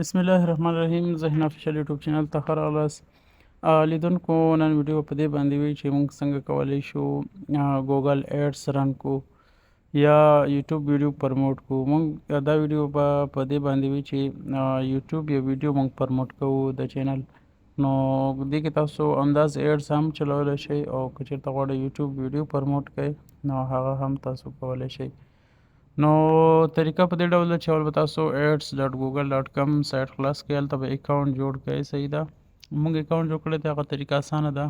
بسم الله الرحمن الرحیم. زه هنا افیشل یوټیوب چینل ته ښه راغلاست. لیدونکو نن ویډیو په دې باندې وی چې موږ څنګه کولی شو ګوګل ایډس رن کو یا یوټیوب ویډیو پرموټ کو. موږ دا ویډیو په دې باندې وی چې یوټیوب یا ویډیو موږ پرموټ کوو د چینل، نو دې کې تاسو انداز ایډس هم چلولی شئ او که چېرته غواړئ یوټیوب ویډیو پرموټ کړئ نو هغه هم تاسو کولی شئ. نو طریقه په دې ډول ده چې اول به تاسو ads.google.com سایټ خلاص کړئ، هلته به اکاونټ جوړ کړئ. صحیح ده، موږ اکاونټ جوړ کړی دی، هغه طریقه اسانه ده.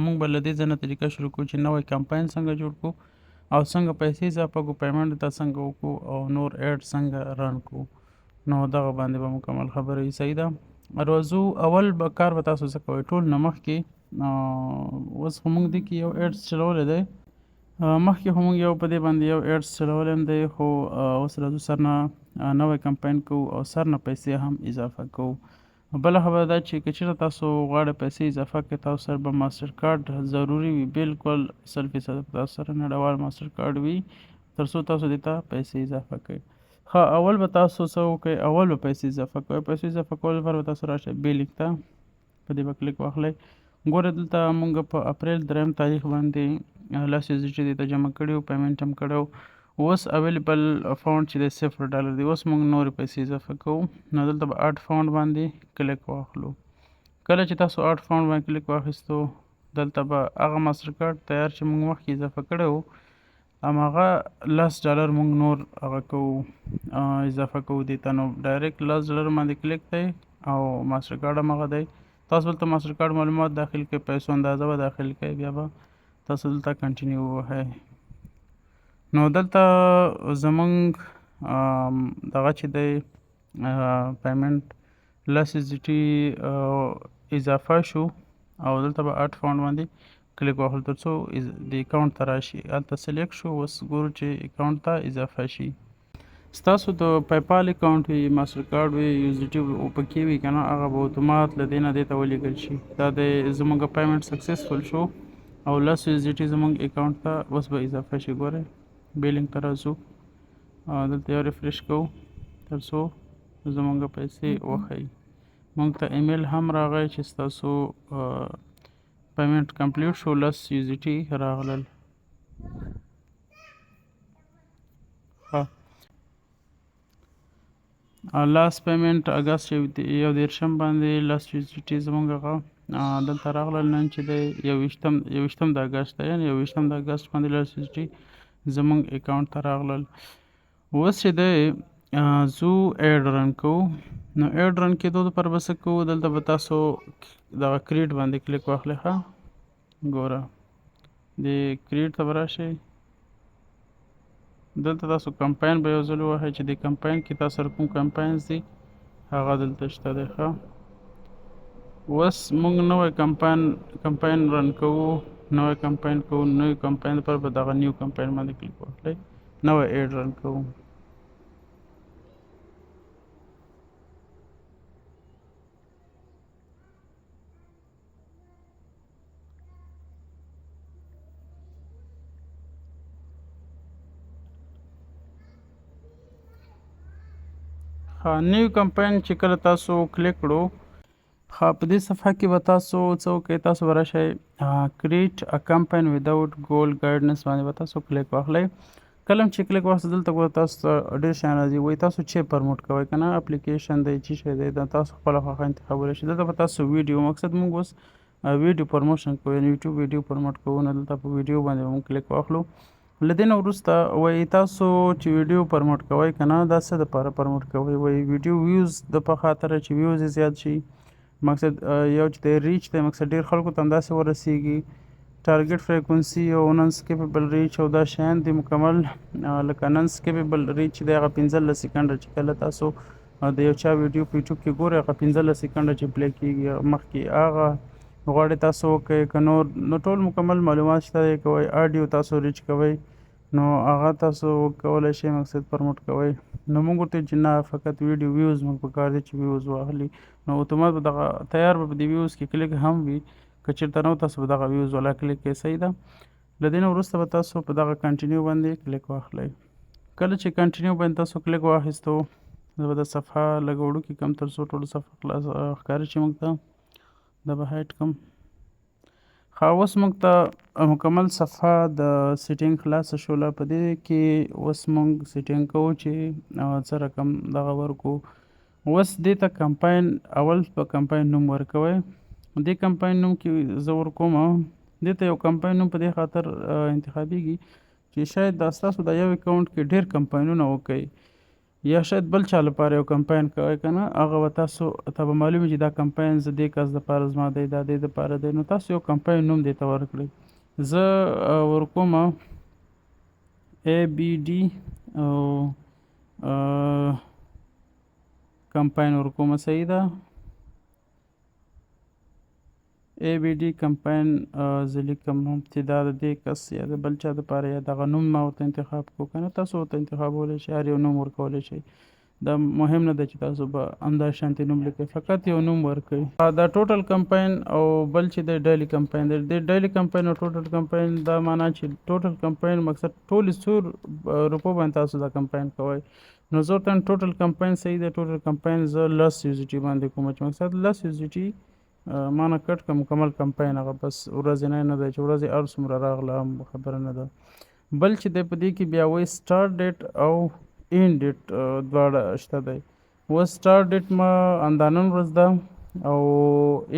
موږ به له دې ځای نه طریقه شروع کړو چې نوی کمپاین څنګه جوړ کړو او څنګه پیسې اضافه کړو، پیمنټ ته څنګه وکړو او نور ایډ څنګه رن کړو. نو دغه باندې به مکمل خبره وي. صحیح ده، روزو اول به کار به تاسو څه کوئ، ټول نه مخکې اوس خو موږ دې کې یو ایډس چلولی دی، مخکې خو موږ یو په دې باندې یو ایډس چلولی هم دی، خو اوس راځو سر نه نوی کمپاین کوو او سر نه پیسې هم اضافه کوو. بله خبره دا چې که چېرته تاسو غواړئ پیسې اضافه کړئ، تاسو سره به ماسټر کارډ ضروري وي، بالکل 100% تاسو سره نړیوال ماسټر کارډ وي تر څو تاسو دې ته پیسې اضافه کړئ. ښه، اول به تاسو څه وکړئ، اول به پیسې اضافه کوئ. پیسې اضافه کولو لپاره به تاسو راشئ بیلینګ ته، په دې به کلیک واخلئ. ګوره دلته موږ په اپریل 3 تاریخ باندې لاس USDT دې ته جمع کړي او پیمنټ هم کړی و. اوس اویلیبل فاونډ چې دی $0 دی. اوس موږ نورې پیسې اضافه کوو، نو دلته به اډ فاونډ باندې کلیک واخلو. کله چې تاسو اډ فاونډ باندې کلیک واخیستو، دلته به هغه ماسټر کارډ تیار چې موږ مخکې اضافه کړی و هماغه $10 موږ نور هغه کوو، اضافه کوو دې ته. نو ډایرکټ $10 باندې کلیک دی او ماسټر کارډ هماغه دی. تاسو دلته ماسټر کارډ معلومات داخل کړئ، پیسو اندازه به داخل کړئ، بیا به تاسو دلته کنټینیو ووهئ. نو دلته زمونږ دغه چې دی پیمنټ $10 اضافه شو او دلته به اډ فاونډ باندې کلیک واخلو تر څو د اکاونټ ته راشي. هلته سلیکټ شو، اوس ګورو چې اکاونټ ته اضافه شي. ستاسو د پیپال اکاونټ وي، ماسټر کارډ وي، USDT پکې وي که نه، هغه به اتومات له دې نه دې ته ولیږل شي. دا د زموږ پیمنټ سکسسفل شو او $10 زموږ اکاونټ ته اوس به اضافه شي. ګورئ بیلینګ ته راځو، دلته یو ریفریش کوو تر څو زموږ پیسې وښیي. موږ ته ایمیل هم راغی چې ستاسو پیمنټ کمپلیټ شو، $10 راغلل. ښه، لاست پیمنټ اګست 21 باندې $10 زموږ هغه دلته راغلل. نن چې دی 21 د اګست دی، یعنې 21 د اګست باندې $10 زموږ اکاونټ ته راغلل. اوس چې دی زو ایډ رن کوو، نو ایډ رن کېدو دپاره به څه کوو، دلته به تاسو دغه کریټ باندې کلیک واخلئ. ښه، ګوره د کریټ ته به راشئ، دلته تاسو کمپاین به یو ځل ووهئ چې د کمپاین کې تاسو سره کوم کمپاینز دي هغه دلته شته دی. ښه، اوس موږ نوی کمپاین رن کوو، نوی کمپاین لپاره به دغه نیو کمپاین باندې کلیک واخلئ، نوی ایډ رن کوو. نیو کمپاین چې کله تاسو کلیک کړو، په دې صفحه کې به تاسو څه وکړئ، تاسو به راشئ کریټ ا کمپاین وداوټ ګول ګایډنس باندې به تاسو کلیک واخلئ. کله چې کلیک واخلئ دلته ګوره تاسو ته ډېر شیان راځي، وایي تاسو چې پرموټ کوئ که نه، اپلیکیشن دی، چې شی دی، دا تاسو خپله خوښه انتخابولی شئ. دلته به تاسو ویډیو، مقصد موږ اوس ویډیو پرموشن کوو، یعنې یوټیوب ویډیو پرموټ کوو، نو دلته په ویډیو باندې به موږ کلیک واخلو. له دې نه وروسته وایي تاسو چې ویډیو پرموټ کوئ که نه، دا څه دپاره پرموټ کوئ، وایي ویډیو ویوز د په خاطره چې ویوز یې زیات شي، مقصد یو چې دی ریچ دی، مقصد ډېر خلکو ته همداسې ورسیږي، ټارګټ فریکونسي او نن سکیپیبل ریچ او دا شیان دي مکمل. لکه نن سکیپیبل ریچ دی هغه 15 سیکنډه چې کله تاسو د یو چا ویډیو په یوټیوب کې ګورئ، هغه 15 سیکنډه چې پلی کېږي مخکې هغه غواړئ تاسو وکړئ که نو ټول مکمل معلومات شته دی. که وایي اډیو تاسو ریچ کوئ نو هغه تاسو کولی شئ مقصد پرموټ کوئ. نو موږ ورته چې نه، فقط ویډیو ویوز موږ پکار دی چې ویوز واخلي، نو اتومات به دغه تیار به په دې ویوز کې کلیک هم وي، که چېرته نه تاسو به دغه ویوز والا کلیک کوئ. صحیح ده، له دې نه وروسته به تاسو په دغه کنټینیو باندې کلیک واخلئ. کله چې کنټینیو باندې تاسو کلیک واخیستو، زه به دا صفحه لږ وړوکې کم تر څو ټوله صفحه خلاص ښکاره شي موږ ته. دا به هایټ کم. ښه اوس موږ ته مکمل صفحه د سیټینګ خلاصه شوله. په دې کې اوس موږ سیټینګ کوو چې څه رقم دغه ورکو. اوس دې ته کمپاین اول په کمپاین نوم ورکوئ. دې کمپاین نوم کې زه ورکوم دې ته یو کمپاین نوم په دې خاطر انتخابېږي چې شاید دا ستاسو د یو اکاونټ کې ډېر کمپاینونه وکئ یا شاید بل چا لپاره یو کمپاین کوئ که نه، هغه به تاسو ته به معلوم وي چې دا کمپاین زه دې کس دپاره زما دی، دا دې دپاره دی، نو تاسو یو کمپاین نوم دې ته ورکړئ. زه ورکوم ABD او کمپاین ورکوم. صحیح ده. ABD کمپاین زه لیکم چې دا د دې کس یا د بل چا دپاره یا دغه نوم ما ورته انتخاب کړو که نه، تاسو ورته انتخابولی شئ، هر یو نوم ورکولی شئ. دا مهم نه ده چې تاسو به همدا شانتې نوم لیکئ، فقط یو نوم ورکئ. دا ټوټل کمپاین او بل چې دی ډیلی کمپاین دی. د ډیلی کمپاین او ټوټل کمپاین دا معنا چې ټوټل کمپاین مقصد ټولې څو روپو باندې تاسو دا کمپاین کوئ. نو زه ورته ټوټل کمپاین صحیح دی. ټوټل کمپاین زه 10 USDT باندې کوم چې مقصد 10 USDT ما نه کټ که مکمل کمپاین هغه بس ورځنی نه دی چې ورځې هر څومره راغله خبره نه ده. بل چې دی په دې کې بیا وایي سټارټ ډیټ او این ډیټ دواړه شته دی. اوس سټارټ ډیټ ما همدا نن ورځ ده او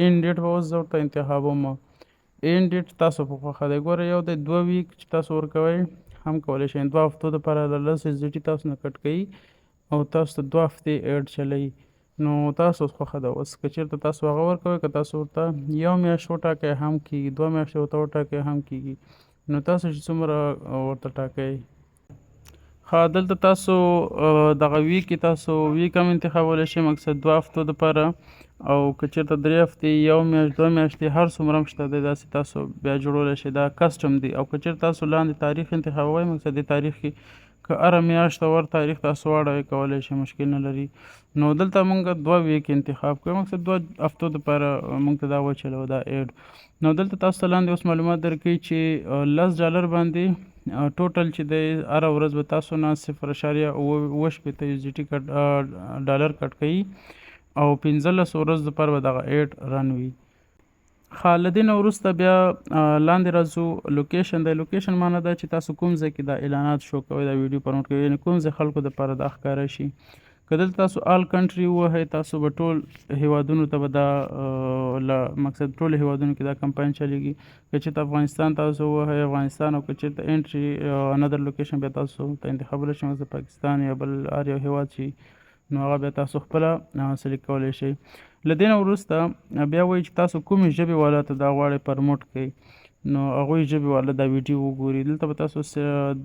این ډیټ به اوس زه ورته انتخابوم. این ډیټ تاسو په خوښه دی. ګوره یو دی 2 ویک چې تاسو ورکوئ هم کولی شئ. 2 هفتو دپاره 10 USDT تاسو نه کټ کوي او تاسو ته 2 هفتې ایډ چلوي. نو تاسو خوښه ده. اوس که چېرته تاسو هغه ورکوئ که تاسو ورته یو میاشت وټاکئ هم کېږي، 2 میاشتې ورته وټاکئ هم کېږي. نو تاسو چې څومره ورته ټاکئ. ښه دلته تاسو دغه ویک کې تاسو ویک هم انتخابولی شئ مقصد 2 هفتو دپاره، او که چېرته 3 هفتې، 1 میاشت، 2 میاشتې هر څومره هم شته دی داسې تاسو بیا جوړولی شئ. دا کسټم دی. او که چېرته تاسو لاندې تاریخ انتخابوئ مقصد دې تاریخ کې که هره میاشت ور تاریخ تاسو واړوئ کولی شئ، مشکل نه لري. نو دلته مونږ 2 ویک انتخاب کوو مقصد 2 هفتو دپاره مونږ ته دا وچلوه دا ایډ. نو دلته تاسو ته لاندې اوس معلومات درکوي چې $10 باندې ټوټل چې دی هره ورځ به تاسو نه 0.8 USDT ډالر کټ کوي او 15 ورځو دپاره به دغه ایډ رن وي. ښه له دې نه وروسته بیا لاندې راځو لوکیشن دی. لوکیشن معنا ده چې تاسو کوم ځای کې دا اعلانات شو کوئ، دا ویډیو پروموټ کوئ، یعنې کوم ځای خلکو دپاره دا ښکاره شي. که دلته تاسو آل کنټري ووهئ تاسو به ټول هیوادونو ته به دا مقصد ټولو هیوادونو کې دا کمپاین چلیږي. که چېرته افغانستان تاسو ووهئ افغانستان، او که چېرته انټري انادر لوکیشن بیا تاسو ته انتخابولی شئ مقصد پاکستان یا بل هر یو هیواد چې نو هغه بیا تاسو خپله سلیکټ کولی شئ. له دې نه وروسته بیا وایي چې تاسو کومې ژبې والا ته دا غواړئ پرموټ کړئ، نو هغوی ژبې والا دا ویډیو وګوري. دلته به تاسو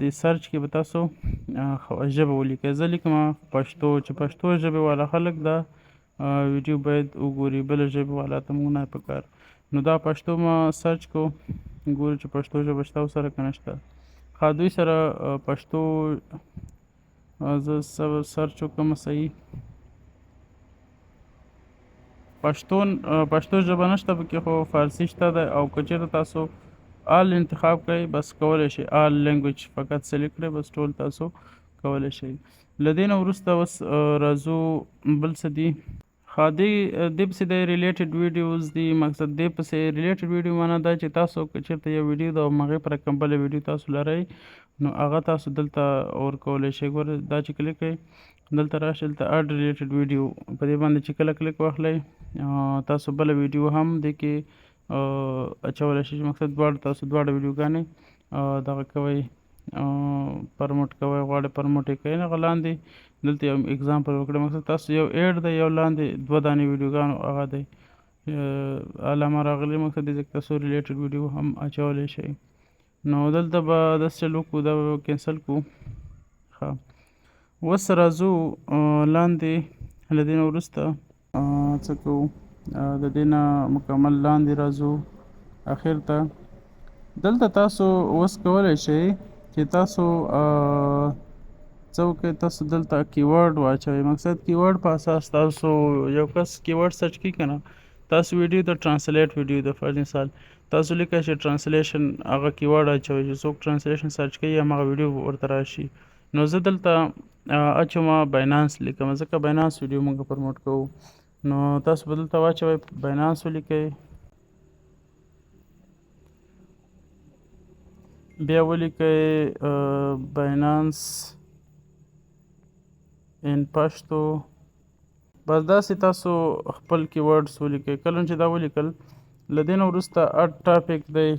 د سرچ کې به تاسو ژبه ولیکئ. زه لیکم پښتو، چې پښتو ژبې والا خلک دا ویډیو باید وګوري، بله ژبې والا ته موږ نه پکار. نو دا پښتو ما سرچ کو ګورو چې پښتو ژبه شته ورسره که نه شته. ښه دوی سره پښتو زه سرچ وکړم صحیح. پښتو ژبه نشته پکې خو فارسي شته دی. او که چېرته تاسو آل انتخاب کړئ بس کولی شئ آل لینګویج فقط سلیکټ کړئ بس ټول تاسو کولی شئ. له دې نه وروسته اوس راځو بل څه دي. ښه دې پسې د ریلیټډ ویډیوز دي. مقصد دې پسې ریلیټډ ویډیو معنا دا چې تاسو که چېرته یو ویډیو د هغې پر کوم بله ویډیو تاسو لرئ نو هغه تاسو دلته ورکولی شئ. ګوره دا چې کلیک کړئ دلته راشئ، دلته اډ ریلیټډ ویډیو په دې باندې چې کله کلیک واخلئ تاسو بله ویډیو هم دې کې اچولی شئ. مقصد دواړه ویډیوګانې دغه کوئ پرموټ کوئ، غواړئ پرموټ یې کوئ. هغه لاندې دلته یو اګزامپل وکړئ. مقصد تاسو یو ایډ دی، یو لاندې 2 دانې ویډیوګانو هغه دی علامه راغلی، مقصد دې تاسو ریلیټډ ویډیو هم اچولی شئ. نو دلته به داسې چل وکړو، دا به کینسل کړو. ښه اوس راځو لاندې له دې نه وروسته څه کوو، د دې نه مکمل لاندې راځو اخر ته. دلته تاسو اوس کولی شئ چې تاسو څه وکړئ، تاسو دلته کیورډ واچوئ. مقصد کیورډ په اساس تاسو یو کس کیورډ سرچ کړي که نه، تاسو ویډیو ته ټرانسلیټ ویډیو د فرض مثال تاسو لیکئ چې ټرانسلیشن هغه کیورډ اچوئ چې څوک ټرانسلیشن سرچ کوي هماغه ویډیو ورته راشي. نو زه دلته اچوم باینانس لیکم ځکه باینانس ویډیو موږ پرموټ کوو. نو تاسو به دلته واچوئ باینانس ولیکئ، بیا ولیکئ باینانس ان پښتو. بس داسې تاسو خپل کیورډز ولیکئ. کله چې دا ولیکل له دې نه وروسته اډ ټاپک دی،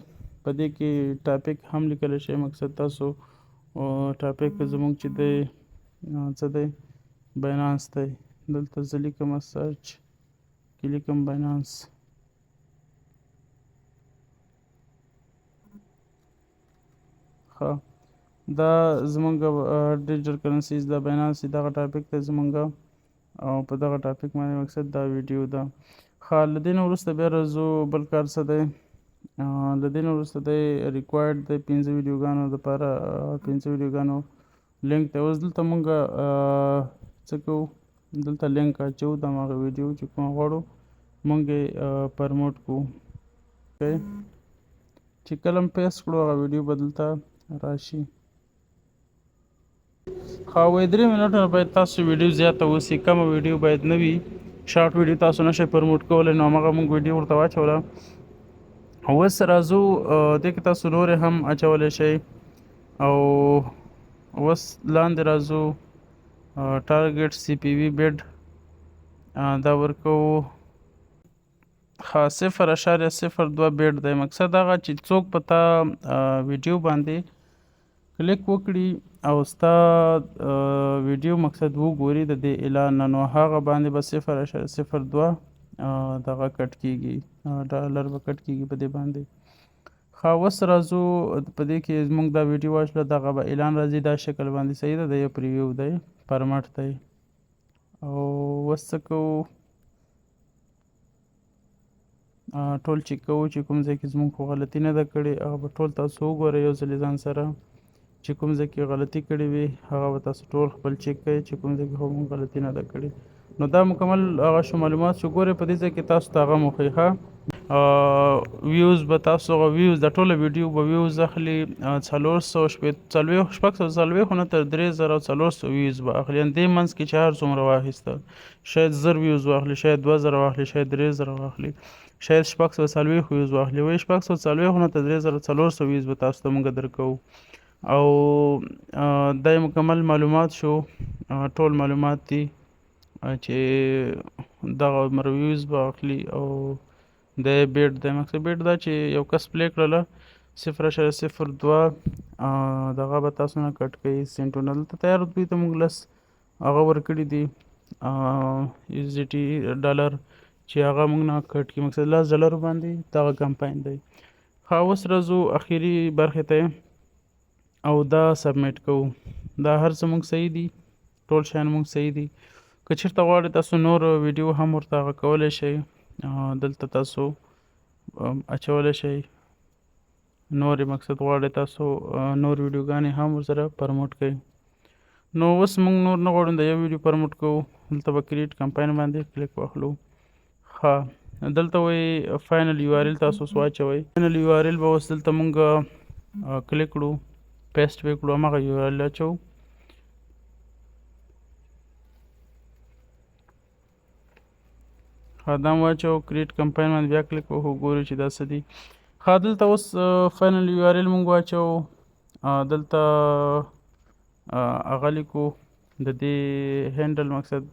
په دې کې ټاپک هم لیکلی شئ. مقصد تاسو ټاپک زموږ چې دی څه دی، باینانس دی. دلته زه لیکم سرچ کې لیکم باینانس. ښه، دا زمونږ ډیجیټل کرنسیز دا باینانس دغه ټاپک دی زمونږ، او په دغه ټاپک باندې مقصد دا ویډیو ده. ښه، له دې نه وروسته بیا راځو بل کار څه دی. له دې نه وروسته دی ریکوایرډ دی 5 ویډیوګانو دپاره 5 ویډیوګانو لینک دی. اوس دلته مونږ څه کوو، دلته لینک اچوو د هماغه ویډیو چې کوم غواړو مونږ یې پرموټ کوو. چې کله م پیسټ کړو هغه ویډیو به دلته راشي. ښه، 3 منټه باید تاسو ویډیو زیاته اوسي، کمه ویډیو باید نه وي. شارټ ویډیو تاسو نشئ پرموټ کولی، نو هماغه مونږ ویډیو ورته واچوله. اوس راځو دې کې تاسو نورې هم اچولی شئ. او اوس لاندې راځو ټارګټ سی پی وي بیډ دا ورکوو. ښه، 0.02 بیډ دی. مقصد هغه چې څوک په تا ویډیو باندې کلیک وکړي او ستا ویډیو مقصد وګوري د دې اعلان نه، نو هغه باندې به 0.02 دغه کټ کېږي، ډالر به کټ کېږي په دې باندې. ښه، اوس راځو په دې کې زموږ دا ویډیو واچوله، دغه به اعلان راځي دا شکل باندې. صحیح ده، د یو پریویو دی، پرمټ دی. او اوس څه کوو، ټول چیک کوو چې کوم ځای کې زموږ خو غلطي نه ده کړې، هغه به ټول تاسو وګورئ یو ځلې ځان سره. چې کوم ځای کې غلطي کړې وي هغه به تاسو ټول خپل چیک کړئ چې کوم ځای کې خو مونږ غلطي نه ده کړې. نو دا مکمل هغه شو معلومات شو. ګورئ په دې ځای کې تاسو ته هغه هم وښیي. ښه، ویوز به تاسو هغه ویوز د ټوله ویډیو به ویوز اخلي 440 نه تر 3400 ویوز به اخلي. دې منځ کې چې هر څومره واخیسته، شاید 1000 ویوز واخلي، شاید 2000 واخلي، شاید 3000 واخلي، شاید 640 ویوز واخلي. وایي 640 نه تر 3400 ویوز به تاسو ته مونږ درکوو. او دا مکمل معلومات شو، ټول معلومات دي چې دغه ویوز به اخلي. او د بیډ دی، مقصد بیډ دا چې یو کس پلی کړله 0.02 دغه به تاسو نه کټ کوي سینټونه. دلته تیار دوی ته مونږ لس هغه ورکړي دي USDT ډالر چې هغه مونږ نه کټ کړي، مقصد $10 باندې دغه کمپاین دی. ښه، اوس راځو اخري برخې ته او دا سبمیټ کوو. دا هر څه مونږ صحیح دي، ټول شیان مونږ صحیح دي. که چېرته غواړئ تاسو نور ویډیو هم ورته هغه کولی شئ، دلته تاسو اچولی شئ. نورې مقصد غواړئ تاسو نور ویډیوګانې هم ورسره پرموټ کړئ. نو اوس مونږ نور نه غواړو د یو ویډیو پرموټ کوو، دلته به کریټ کمپاین باندې کلیک واخلو. ښه، دلته وایي فاینل URL تاسو اوس واچوئ. فاینل URL به اوس دلته مونږ کلیک کړو، پیسټ به کړو، هماغه URL اچوو. ښه، دا واچوو، کریټ کمپاین باندې بیا کلیک وکړو، ګورو چې دا څه دي. ښه، دلته اوس فاینل URL مونږ واچوو. دلته هغه لیکو د دې هینډل، مقصد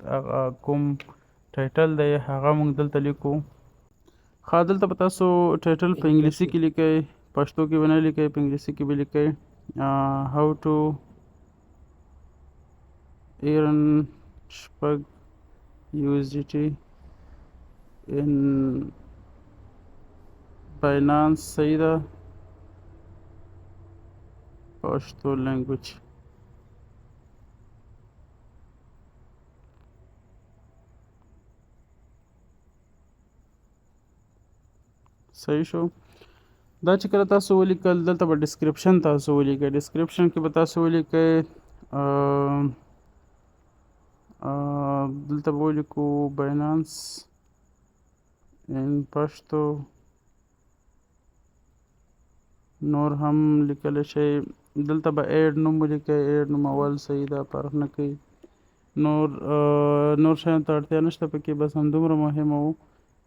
کوم ټایټل دی هغه مونږ دلته لیکو. ښه، دلته به تاسو ټایټل په انګلیسي کې لیکئ، پښتو کې به نه لیکئ، په انګلیسي کې به لیکئ. how to earn 6 USDT in Binance. صحیح ده، پښتو لینګویج. صحیح شو. دا چې کله تاسو ولیکل دلته به ډسکرپشن تاسو ولیکئ. ډسکرپشن کې به تاسو ولیکئ دلته به ولیکو باینانس ان پښتو. نور هم لیکلی شئ دلته به ایډ نوم ولیکئ. ایډ نوم اول صحیح ده، فرق نه کوي. نور شیانو ته اړتیا نشته پکې، بس همدومره مهمه وو.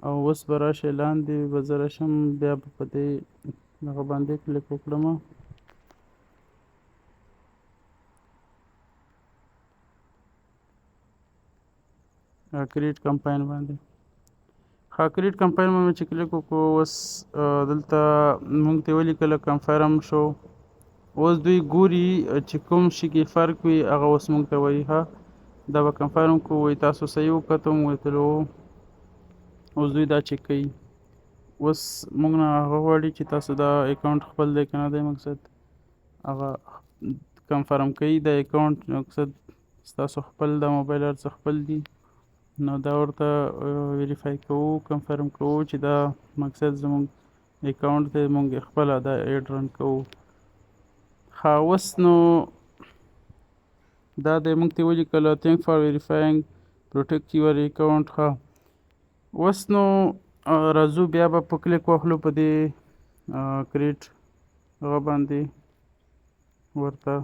او اوس به راشئ لاندې به زه راشم، بیا به په دې دغه باندې کلیک وکړم. کریټ کمپاین باندې کریټ کمپاین باندې چې کلیک وکړو، اوس دلته مونږ ته ولیکله کنفرم شو. اوس دوی ګوري چې کوم شي کې فرق وي هغه اوس مونږ ته وایي ها دا به کنفرم کوو، وایي تاسو صحیح وکتو، مونږ ویلو اوس دوی دا چک کوي. اوس مونږ نه هغه غواړي چې تاسو دا اکاونټ خپل دی که نه دی، مقصد هغه کنفرم کوي دا اکاونټ، مقصد ستاسو خپل دا موبایل هر څه خپل دي. نو دا ورته ویریفای کوو، کنفرم کوو چې دا مقصد زمونږ اکاونټ دی، مونږ خپله دا ایډ رن کوو. اوس نو دا دی مونږ ته ولیکله تھینک فار ویریفاینګ پروټیکټ یور اکاونټ. اوس نو راځو بیا به په کلیک واخلو په دې کریټ هغه باندې، ورته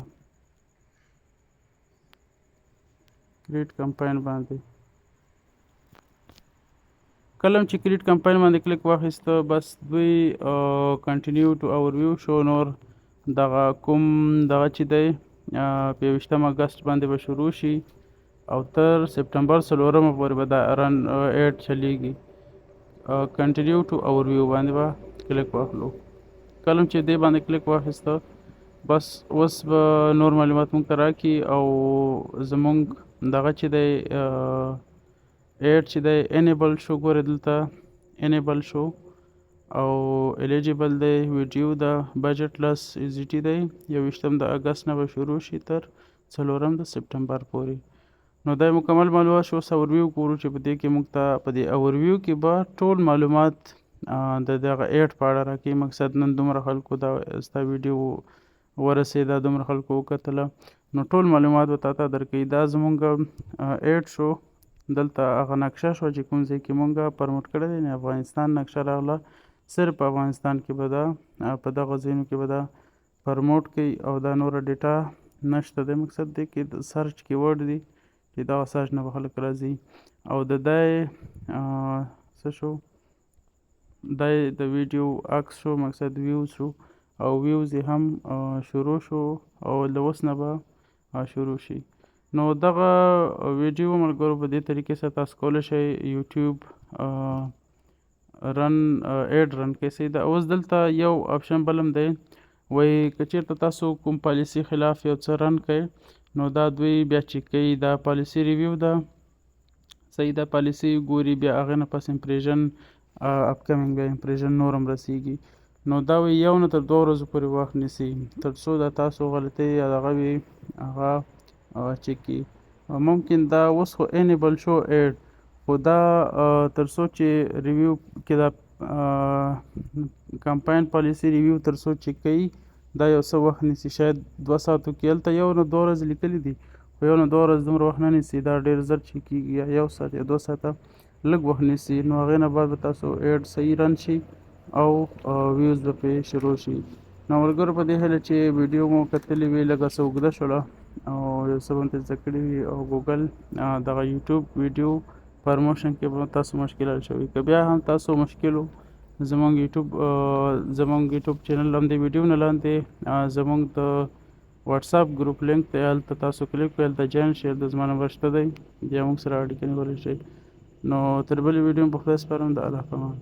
کریټ کمپاین باندې. کله چې کریټ کمپاین باندې کلیک واخیسته، بس دوی کنټینیو ټو اور ویو شو نور دغه کوم دغه چې دی په 21 اګست باندې به شروع شي او تر سپټمبر 4 پورې به دا رن ایډ چلیږي. کنټینیو ټو اور ویو باندې به کلیک واخلو. کله چې دې باندې کلیک واخیسته، بس اوس به نور معلومات مونږ ته راکړي او زمونږ دغه چې دی ایډ چې دی انیبل شو. ګوره دلته انیبل شو او الیجیبل دی، ویډیو ده، بجټ لس ایزیټي دی، 21 د اګست نه به شروع شي تر 4 د سپټمبر پورې. نو دا مکمل معلومات شو. اوس اورویو ګورو چې په دې کې موږ ته په دې اورویو کې به ټول معلومات د دغه ایډ په اړه راکوي. مقصد نن دومره خلکو دا ستا ویډیو ورسېده، دومره خلکو وکتله، نو ټول معلومات به تا ته درکوي. دا زمونږ ایډ شو. دلته هغه نقشه شو چې کوم ځای کې مونږ پرموټ کړی دی، افغانستان نقشه راغله. صرف په افغانستان کې به دا په دغه ځایونو کې به دا پرموټ کوي او دا نوره ډیټا نشته دی. مقصد دی کې د سرچ کی ورډ دی چې دغه سرچ نه به خلک راځي. او د دی څه شو، دی د ویډیو عکس شو، مقصد ویوز شو او ویوز یې هم شروع شو او له اوس نه به شروع شي. نو دغه ویډیو ملګرو په دې طریقې سره تاسو کولی شئ یوټیوب رن ایډ رن کیسې ده. اوس دلته یو آپشن بل هم دی، وایي که چېرته تاسو کوم پالیسي خلاف یو څه رن کوئ، نو دا دوی بیا چک کوي. دا پالیسي ریویو ده، صحیح ده، پالیسي ګوري، بیا هغې نه پس امپریژن اپکمنګ بیا امپریژن نور هم رسیږي. نو دا وایي 1 نه تر 2 ورځو پورې وخت نیسي تر څو دا تاسو غلطۍ یا دغه وي هغه چک کړي. ممکن دا اوس خو انیبل شو ایډ، خو دا تر څو چې ریویو کې دا کمپاین پالیسي ریویو تر څو چک کوي دا یو څه وخت نیسي، شاید 2 ساعتو کې. هلته 1 نه 2 ورځې لیکلي دي، خو 1 نه 2 ورځې دومره وخت نه نیسي، دا ډېر زر چک کېږي، یا 1 ساعت یا 2 ساعته لږ وخت نیسي. نو هغې نه بعد به تاسو ایډ صحیح رن شي او ویوز به پرې شروع شي. نو ملګرو په دې هیله چې ویډیو مو کتلې وي لږه څه اوږده شوله او یو څه به مو زده کړي وي او ګوګل دغه یوټیوب ویډیو پرموشن کې به تاسو مشکل حل شوي. که بیا هم تاسو مشکل و، زمونږ یوټیوب چینل هم د ویډیو نه لاندې زمونږ د واتساپ ګروپ لینک دی، هلته تاسو کلیک کړئ، هلته جوین شئ، هلته زما نمبر شته دی، بیا موږ سره اړیکه نیولی شئ. نو تر بلې ویډیو په خدای سپارم، د الله په امان.